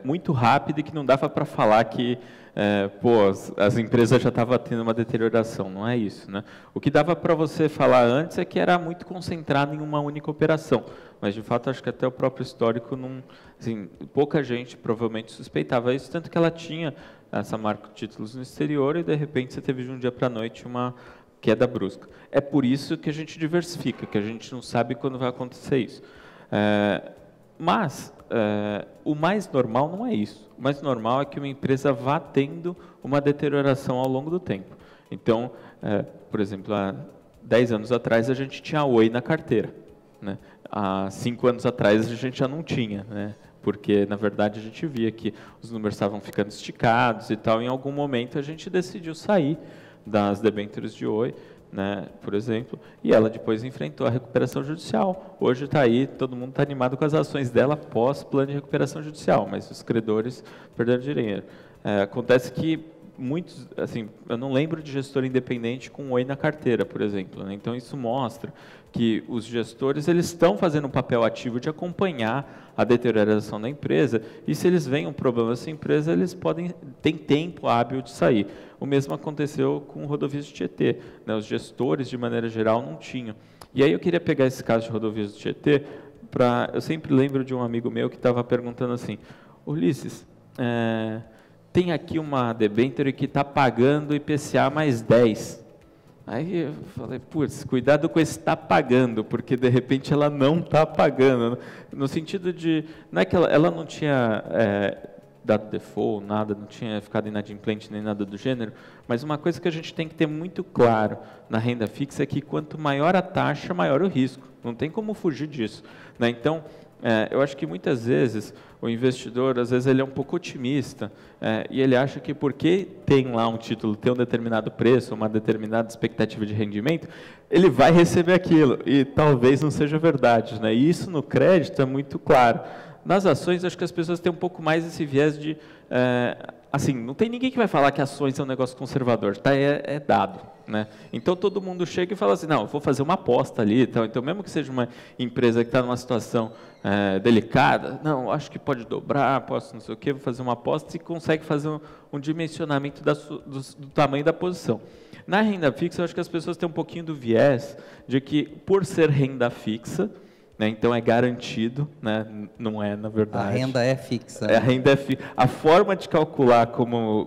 muito rápida e que não dava para falar que as empresas já estavam tendo uma deterioração. Não é isso, né? O que dava para você falar antes é que era muito concentrado em uma única operação. Mas, de fato, acho que até o próprio histórico, pouca gente provavelmente suspeitava isso, tanto que ela tinha essa marca de títulos no exterior e, de repente, você teve de um dia para a noite uma queda brusca. É por isso que a gente diversifica, que a gente não sabe quando vai acontecer isso. Mas o mais normal não é isso. O mais normal é que uma empresa vá tendo uma deterioração ao longo do tempo. Então, por exemplo, há 10 anos atrás, a gente tinha Oi na carteira, né? Há 5 anos atrás, a gente já não tinha, né? porque, na verdade, a gente via que os números estavam ficando esticados e tal. Em algum momento, a gente decidiu sair das debêntures de Oi, né, por exemplo, e ela depois enfrentou a recuperação judicial. Hoje está aí, todo mundo está animado com as ações dela pós plano de recuperação judicial, mas os credores perderam dinheiro. Acontece que muitos, assim, eu não lembro de gestor independente com Oi na carteira, por exemplo, né? Então isso mostra que os gestores eles estão fazendo um papel ativo de acompanhar a deterioração da empresa, e se eles veem um problema nessa empresa, eles têm tempo hábil de sair. O mesmo aconteceu com Rodovias do Tietê, né? Os gestores, de maneira geral, não tinham. E aí eu queria pegar esse caso de Rodovias do Tietê, eu sempre lembro de um amigo meu que estava perguntando assim, Ulisses, tem aqui uma debênture que está pagando IPCA mais 10. Aí eu falei, putz, cuidado com esse está pagando, porque de repente ela não está pagando. No sentido de, não é que ela não tinha dado default, nada, não tinha ficado inadimplente nem nada do gênero, mas uma coisa que a gente tem que ter muito claro na renda fixa é que quanto maior a taxa, maior o risco. Não tem como fugir disso, né? Então, eu acho que muitas vezes o investidor, às vezes ele é um pouco otimista e ele acha que porque tem lá um título, tem um determinado preço, uma determinada expectativa de rendimento, ele vai receber aquilo, e talvez não seja verdade, né? E isso no crédito é muito claro. Nas ações, acho que as pessoas têm um pouco mais esse viés de, assim, não tem ninguém que vai falar que ações é um negócio conservador, tá? É dado, né? Então todo mundo chega e fala assim, não, eu vou fazer uma aposta ali, então mesmo que seja uma empresa que está numa situação delicada, não, acho que pode dobrar, posso não sei o quê, vou fazer uma aposta, e consegue fazer um dimensionamento do tamanho da posição. Na renda fixa, eu acho que as pessoas têm um pouquinho do viés de que, por ser renda fixa, né, então é garantido, né, não é, na verdade. A renda é fixa. A renda é fixa. A forma de calcular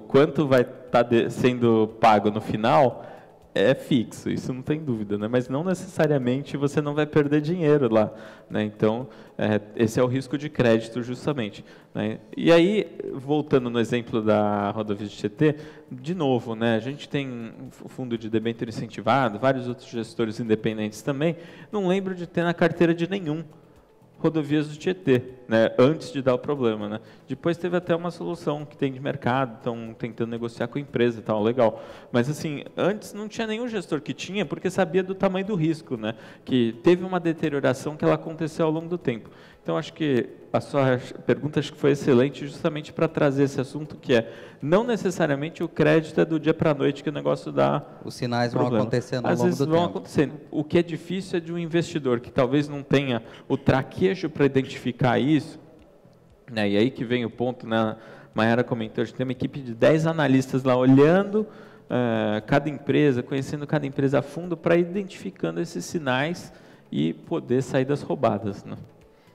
quanto vai estar sendo pago no final é fixo, isso não tem dúvida, né? Mas não necessariamente você não vai perder dinheiro lá, né? Então, esse é o risco de crédito, justamente, né? E aí, voltando no exemplo da Rodovias do Tietê, de novo, né, a gente tem o fundo de debênture incentivado, vários outros gestores independentes também, não lembro de ter na carteira de nenhum Rodovias do Tietê, né, antes de dar o problema, né? Depois teve até uma solução que tem de mercado, estão tentando negociar com a empresa e tal, legal. Mas assim, antes não tinha nenhum gestor que tinha, porque sabia do tamanho do risco, né? Que teve uma deterioração que ela aconteceu ao longo do tempo. Então, acho que a sua pergunta acho que foi excelente, justamente para trazer esse assunto, que não necessariamente o crédito é do dia para a noite que o negócio dá Os sinais problema. vão acontecendo ao Às longo vezes do vão tempo. acontecendo. O que é difícil é de um investidor que talvez não tenha o traquejo para identificar isso, né? E aí que vem o ponto, né? A Mayara comentou, a gente tem uma equipe de 10 analistas lá olhando cada empresa, conhecendo cada empresa a fundo, para identificando esses sinais e poder sair das roubadas, né?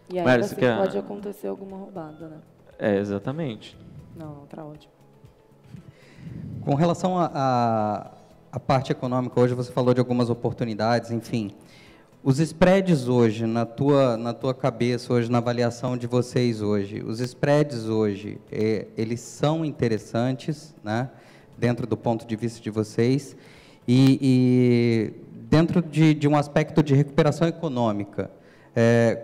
E ainda assim pode acontecer alguma roubada, né? Exatamente. Não, tá ótimo. Com relação à parte econômica, hoje você falou de algumas oportunidades, enfim. Os spreads hoje, na tua cabeça, hoje, na avaliação de vocês hoje, os spreads hoje, eles são interessantes, né? Dentro do ponto de vista de vocês, e dentro de um aspecto de recuperação econômica,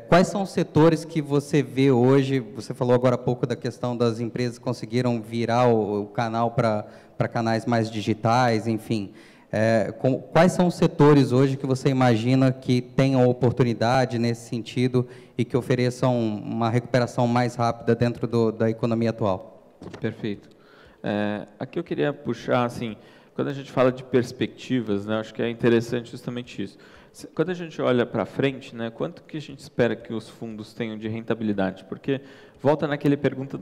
quais são os setores que você vê hoje? Você falou agora há pouco da questão das empresas que conseguiram virar o canal para canais mais digitais, enfim. Quais são os setores hoje que você imagina que tenham oportunidade nesse sentido e que ofereçam uma recuperação mais rápida dentro da economia atual? Perfeito. Aqui eu queria puxar, assim, quando a gente fala de perspectivas, né, acho que é interessante justamente isso. Quando a gente olha para frente, né, quanto que a gente espera que os fundos tenham de rentabilidade? Porque volta naquele ponto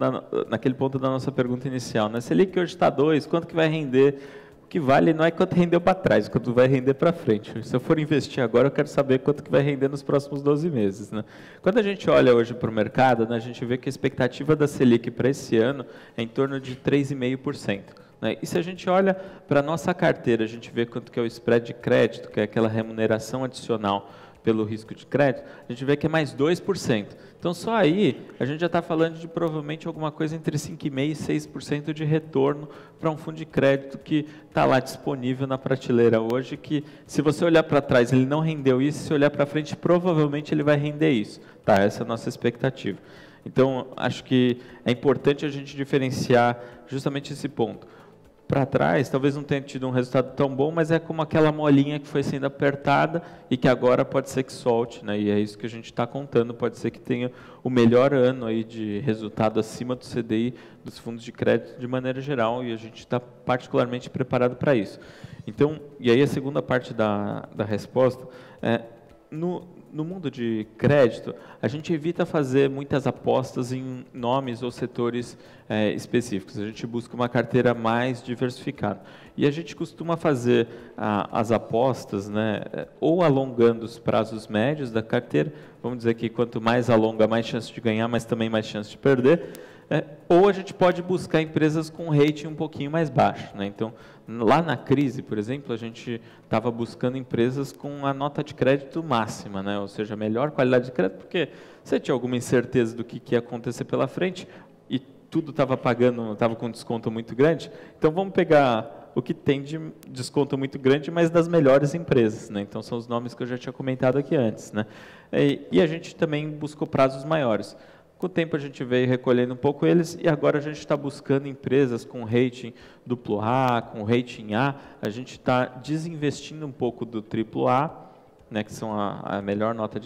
da nossa pergunta inicial, né? Selic hoje está 2, quanto que vai render? O que vale não é quanto rendeu para trás, quanto vai render para frente. Se eu for investir agora, eu quero saber quanto que vai render nos próximos 12 meses, né? Quando a gente olha hoje para o mercado, né, a gente vê que a expectativa da Selic para esse ano é em torno de 3,5%. Né? E se a gente olha para a nossa carteira, a gente vê quanto que é o spread de crédito, que é aquela remuneração adicional pelo risco de crédito, a gente vê que é mais 2%. Então, só aí, a gente já está falando de provavelmente alguma coisa entre 5,5% e 6% de retorno para um fundo de crédito que está lá disponível na prateleira hoje, que se você olhar para trás, ele não rendeu isso, se olhar para frente, provavelmente ele vai render isso. Tá, essa é a nossa expectativa. Então, acho que é importante a gente diferenciar justamente esse ponto. Para trás, talvez não tenha tido um resultado tão bom, mas é como aquela molinha que foi sendo apertada e que agora pode ser que solte, né? E é isso que a gente está contando, pode ser que tenha o melhor ano aí de resultado acima do CDI dos fundos de crédito de maneira geral, e a gente está particularmente preparado para isso. Então, e aí a segunda parte da resposta é, no mundo de crédito, a gente evita fazer muitas apostas em nomes ou setores específicos. A gente busca uma carteira mais diversificada. E a gente costuma fazer as apostas, né, ou alongando os prazos médios da carteira, vamos dizer que quanto mais alonga, mais chance de ganhar, mas também mais chance de perder, ou a gente pode buscar empresas com rating um pouquinho mais baixo, né? Então, lá na crise, por exemplo, a gente estava buscando empresas com a nota de crédito máxima, né? Ou seja, melhor qualidade de crédito, porque você tinha alguma incerteza do que ia acontecer pela frente e tudo estava pagando, estava com desconto muito grande. Então, vamos pegar o que tem de desconto muito grande, mas das melhores empresas, né? Então, são os nomes que eu já tinha comentado aqui antes, né? E a gente também buscou prazos maiores. Com o tempo a gente veio recolhendo um pouco eles e agora a gente está buscando empresas com rating AA, com rating A. A gente está desinvestindo um pouco do AAA, né, que são a melhor nota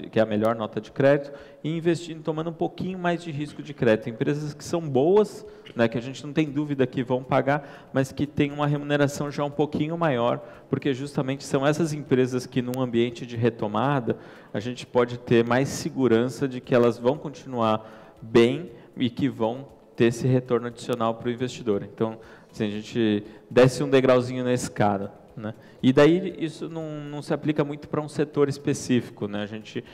de crédito, e investindo, tomando um pouquinho mais de risco de crédito. Empresas que são boas, né, que a gente não tem dúvida que vão pagar, mas que têm uma remuneração já um pouquinho maior, porque justamente são essas empresas que, num ambiente de retomada, a gente pode ter mais segurança de que elas vão continuar bem e que vão ter esse retorno adicional para o investidor. Então, assim, a gente desce um degrauzinho na escada, né? E daí isso não se aplica muito para um setor específico, né? A gente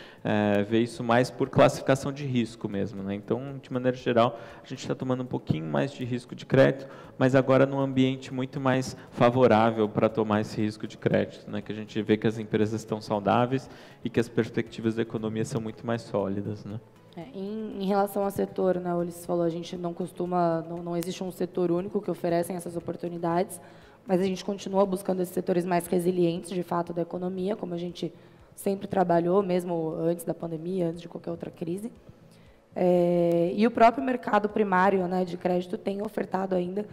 vê isso mais por classificação de risco mesmo, né? Então, de maneira geral, a gente está tomando um pouquinho mais de risco de crédito, mas agora num ambiente muito mais favorável para tomar esse risco de crédito, né? Que a gente vê que as empresas estão saudáveis e que as perspectivas da economia são muito mais sólidas, né? Em relação ao setor, né, o Ulisses falou, a gente não costuma, não existe um setor único que oferecem essas oportunidades, mas a gente continua buscando esses setores mais resilientes, de fato, da economia, como a gente sempre trabalhou, mesmo antes da pandemia, antes de qualquer outra crise. E o próprio mercado primário, né, de crédito tem ofertado ainda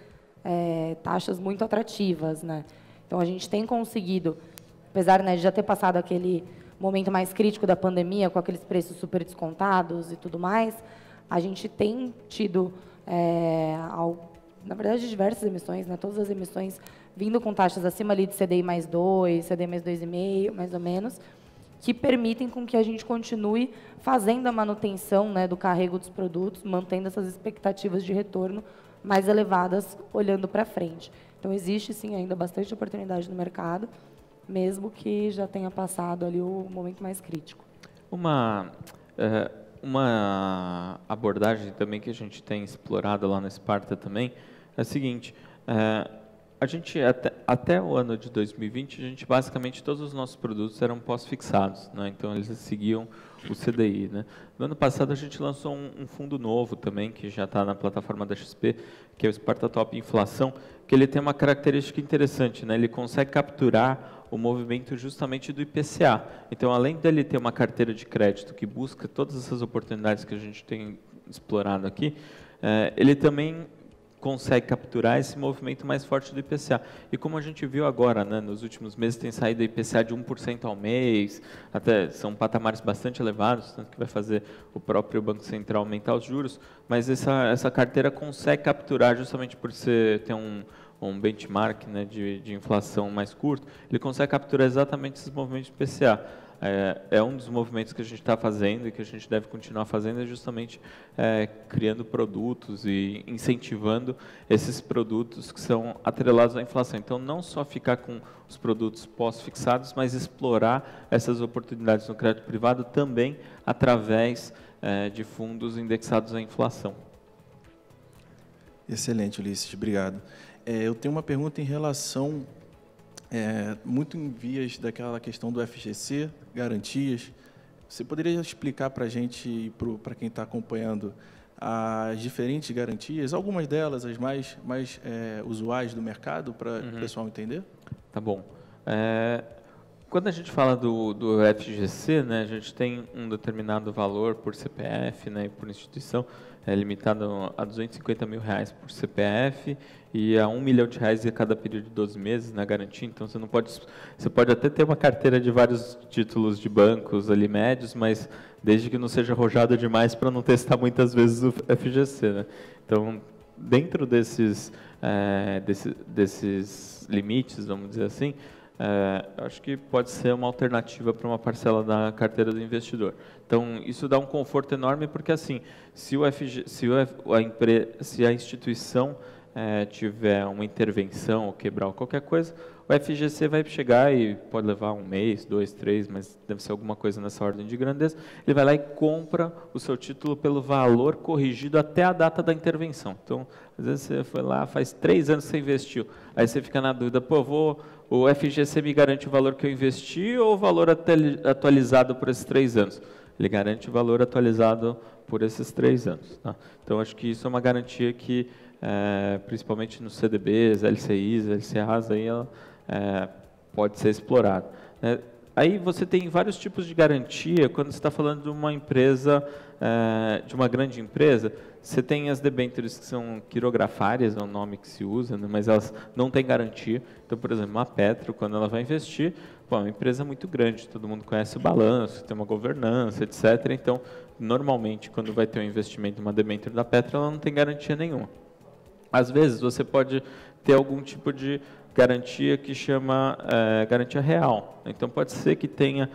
taxas muito atrativas, né? Então, a gente tem conseguido, apesar, né, de já ter passado aquele momento mais crítico da pandemia, com aqueles preços super descontados e tudo mais, a gente tem tido, na verdade, diversas emissões, né, todas as emissões vindo com taxas acima ali de CDI mais 2, CDI mais 2,5, mais ou menos, que permitem com que a gente continue fazendo a manutenção, né, do carrego dos produtos, mantendo essas expectativas de retorno mais elevadas, olhando para frente. Então, existe, sim, ainda bastante oportunidade no mercado, mesmo que já tenha passado ali o momento mais crítico. Uma abordagem também que a gente tem explorado lá na Sparta também é a seguinte: a gente até o ano de 2020, a gente basicamente todos os nossos produtos eram pós-fixados, né? Então eles seguiam o CDI, né? No ano passado a gente lançou um fundo novo também, que já está na plataforma da XP, que é o Sparta Top Inflação, que ele tem uma característica interessante, né? Ele consegue capturar o movimento justamente do IPCA. Então, além dele ter uma carteira de crédito que busca todas essas oportunidades que a gente tem explorado aqui, ele também consegue capturar esse movimento mais forte do IPCA. E como a gente viu agora, né, nos últimos meses tem saído IPCA de 1% ao mês, até são patamares bastante elevados, tanto que vai fazer o próprio Banco Central aumentar os juros, mas essa carteira consegue capturar, justamente por ter um benchmark, né, de inflação mais curto, ele consegue capturar exatamente esses movimentos de IPCA. É um dos movimentos que a gente está fazendo e que a gente deve continuar fazendo, é justamente criando produtos e incentivando esses produtos que são atrelados à inflação. Então, não só ficar com os produtos pós-fixados, mas explorar essas oportunidades no crédito privado também através de fundos indexados à inflação. Excelente, Ulisses, obrigado. Eu tenho uma pergunta em relação, muito em vias daquela questão do FGC, garantias. Você poderia explicar para a gente e para quem está acompanhando as diferentes garantias, algumas delas, as mais usuais do mercado, para o pessoal entender? Tá bom. Quando a gente fala do FGC, né, a gente tem um determinado valor por CPF, né, e por instituição, limitado a R$250 mil por CPF e a R$1 milhão a cada período de 12 meses na garantia. Então, você pode até ter uma carteira de vários títulos de bancos ali médios, mas desde que não seja arrojada demais para não testar muitas vezes o FGC. Né? Então, dentro desses limites, vamos dizer assim, acho que pode ser uma alternativa para uma parcela da carteira do investidor. Então, isso dá um conforto enorme, porque assim, se a instituição tiver uma intervenção ou quebrar qualquer coisa, o FGC vai chegar e pode levar 1 mês, 2, 3, mas deve ser alguma coisa nessa ordem de grandeza. Ele vai lá e compra o seu título pelo valor corrigido até a data da intervenção. Então, às vezes você foi lá, faz 3 anos que você investiu, aí você fica na dúvida, pô, o FGC me garante o valor que eu investi ou o valor atualizado por esses 3 anos? Ele garante o valor atualizado por esses 3 anos. Tá? Então, acho que isso é uma garantia que, principalmente nos CDBs, LCIs, LCAs, aí ela pode ser explorada. Aí você tem vários tipos de garantia quando você está falando de uma empresa, de uma grande empresa. Você tem as debêntures que são quirografárias, é o nome que se usa, né, mas elas não têm garantia. Então, por exemplo, uma Petro, quando ela vai investir, é uma empresa muito grande, todo mundo conhece o balanço, tem uma governança, etc. Então, normalmente, quando vai ter um investimento numa debênture da Petro, ela não tem garantia nenhuma. Às vezes, você pode ter algum tipo de garantia que chama garantia real. Então, pode ser que tenha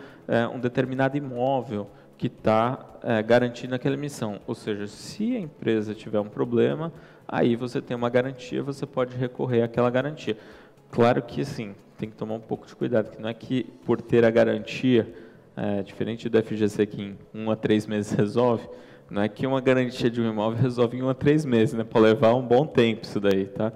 um determinado imóvel que está garantindo aquela emissão. Ou seja, se a empresa tiver um problema, aí você tem uma garantia, você pode recorrer àquela garantia. Claro que, assim, tem que tomar um pouco de cuidado, que não é que por ter a garantia, diferente do FGC que em 1 a 3 meses resolve, não é que uma garantia de um imóvel resolve em 1 a 3 meses, né? Pode levar um bom tempo isso daí, tá?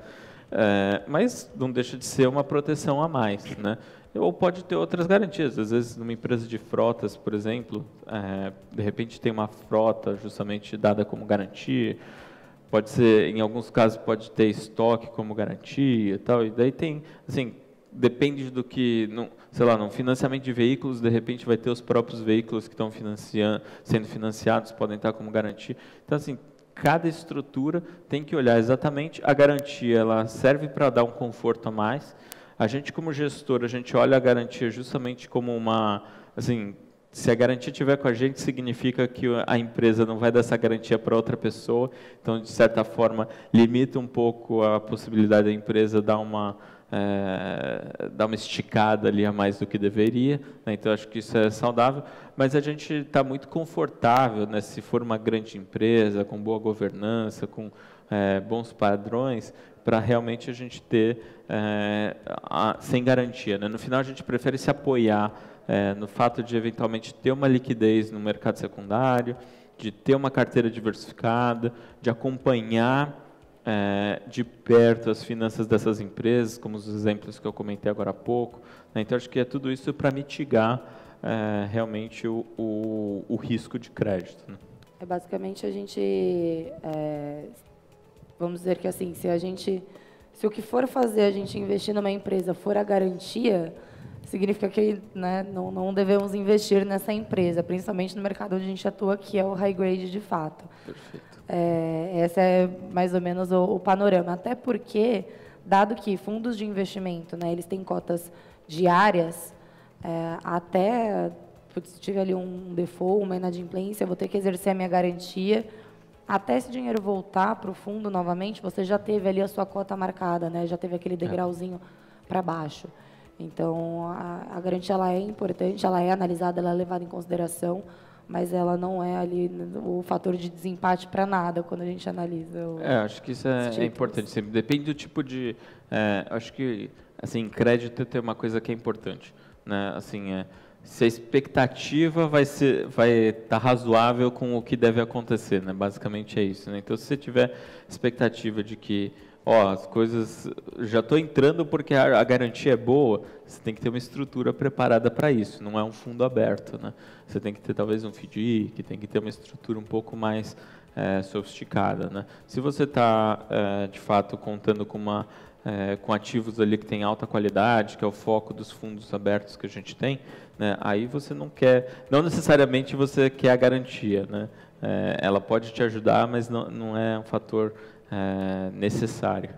Mas não deixa de ser uma proteção a mais, né? Ou pode ter outras garantias. Às vezes, numa empresa de frotas, por exemplo, de repente tem uma frota justamente dada como garantia. Pode ser, em alguns casos, pode ter estoque como garantia e tal. E daí tem, assim, depende do que, sei lá, num financiamento de veículos, de repente vai ter os próprios veículos que estão sendo financiados, podem estar como garantia. Então, assim, cada estrutura tem que olhar exatamente. A garantia, ela serve para dar um conforto a mais. A gente, como gestor, a gente olha a garantia justamente como uma, assim, se a garantia estiver com a gente, significa que a empresa não vai dar essa garantia para outra pessoa. Então, de certa forma, limita um pouco a possibilidade da empresa dar uma esticada ali a mais do que deveria, né? Então, acho que isso é saudável, mas a gente está muito confortável, né, se for uma grande empresa, com boa governança, com bons padrões, para realmente a gente ter sem garantia. Né? No final, a gente prefere se apoiar no fato de, eventualmente, ter uma liquidez no mercado secundário, de ter uma carteira diversificada, de acompanhar de perto as finanças dessas empresas, como os exemplos que eu comentei agora há pouco. Né? Então, acho que é tudo isso para mitigar realmente o risco de crédito. Né? Basicamente, a gente, vamos dizer que assim, se o que for fazer a gente investir numa empresa for a garantia, significa que, né, não devemos investir nessa empresa, principalmente no mercado onde a gente atua, que é o high grade de fato. Perfeito. Esse é mais ou menos o panorama, até porque, dado que fundos de investimento, né, eles têm cotas diárias, até, se tiver ali um default, uma inadimplência, eu vou ter que exercer a minha garantia. Até esse dinheiro voltar para o fundo novamente, você já teve ali a sua cota marcada, né? Já teve aquele degrauzinho para baixo. Então, a garantia ela é importante, ela é analisada, ela é levada em consideração, mas ela não é ali o fator de desempate para nada quando a gente analisa. Acho que isso é importante. Sempre depende do tipo de... acho que, assim, crédito tem uma coisa que é importante, né? Assim, se a expectativa vai estar razoável com o que deve acontecer, né? Basicamente é isso, né? Então, se você tiver expectativa de que, as coisas, já estou entrando porque a garantia é boa, você tem que ter uma estrutura preparada para isso, não é um fundo aberto, né? Você tem que ter talvez um FDIC, tem que ter uma estrutura um pouco mais sofisticada, né? Se você está, de fato, contando com uma com ativos ali que tem alta qualidade, que é o foco dos fundos abertos que a gente tem, né, aí você não necessariamente você quer a garantia, né? Ela pode te ajudar, mas não é um fator necessário.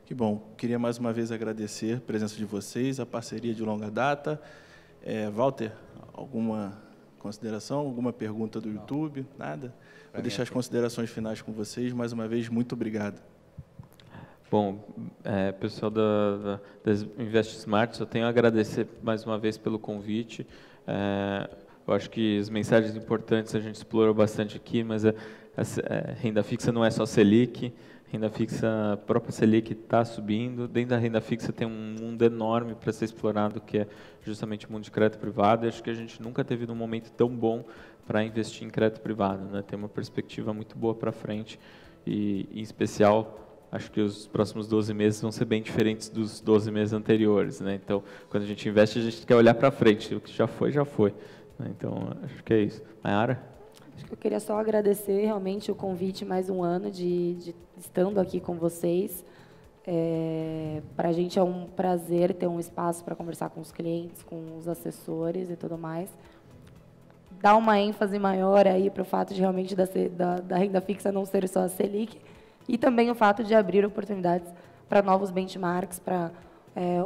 Que bom. Queria mais uma vez agradecer a presença de vocês, a parceria de longa data. Walter, alguma consideração, alguma pergunta do YouTube? Nada? Vou deixar as considerações finais com vocês. Mais uma vez, muito obrigado. Bom, pessoal da Invest Smart, eu tenho a agradecer mais uma vez pelo convite. Eu acho que as mensagens importantes a gente explorou bastante aqui, mas a renda fixa não é só Selic, renda fixa, a própria Selic está subindo. Dentro da renda fixa tem um mundo enorme para ser explorado, que é justamente o mundo de crédito privado. E acho que a gente nunca teve num momento tão bom para investir em crédito privado, né? Tem uma perspectiva muito boa para frente e, em especial, acho que os próximos 12 meses vão ser bem diferentes dos 12 meses anteriores, né? Então, quando a gente investe, a gente quer olhar para frente. O que já foi, já foi. Então, acho que é isso. Mayara? Acho que eu queria só agradecer realmente o convite, mais um ano de estando aqui com vocês. Para a gente é um prazer ter um espaço para conversar com os clientes, com os assessores e tudo mais. Dar uma ênfase maior aí para o fato de realmente da renda fixa não ser só a Selic, e também o fato de abrir oportunidades para novos benchmarks, para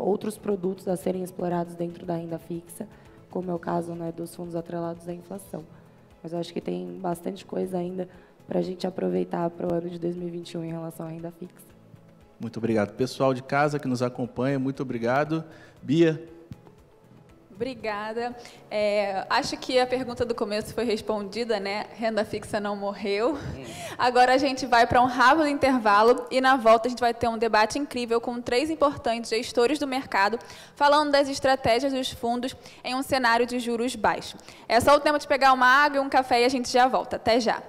outros produtos a serem explorados dentro da renda fixa, como é o caso, né, dos fundos atrelados à inflação. Mas eu acho que tem bastante coisa ainda para a gente aproveitar para o ano de 2021 em relação à renda fixa. Muito obrigado. Pessoal de casa que nos acompanha, muito obrigado. Bia? Obrigada. Acho que a pergunta do começo foi respondida, né? Renda fixa não morreu. Agora a gente vai para um rápido intervalo e na volta a gente vai ter um debate incrível com 3 importantes gestores do mercado falando das estratégias dos fundos em um cenário de juros baixos. É só o tempo de pegar uma água e um café e a gente já volta. Até já.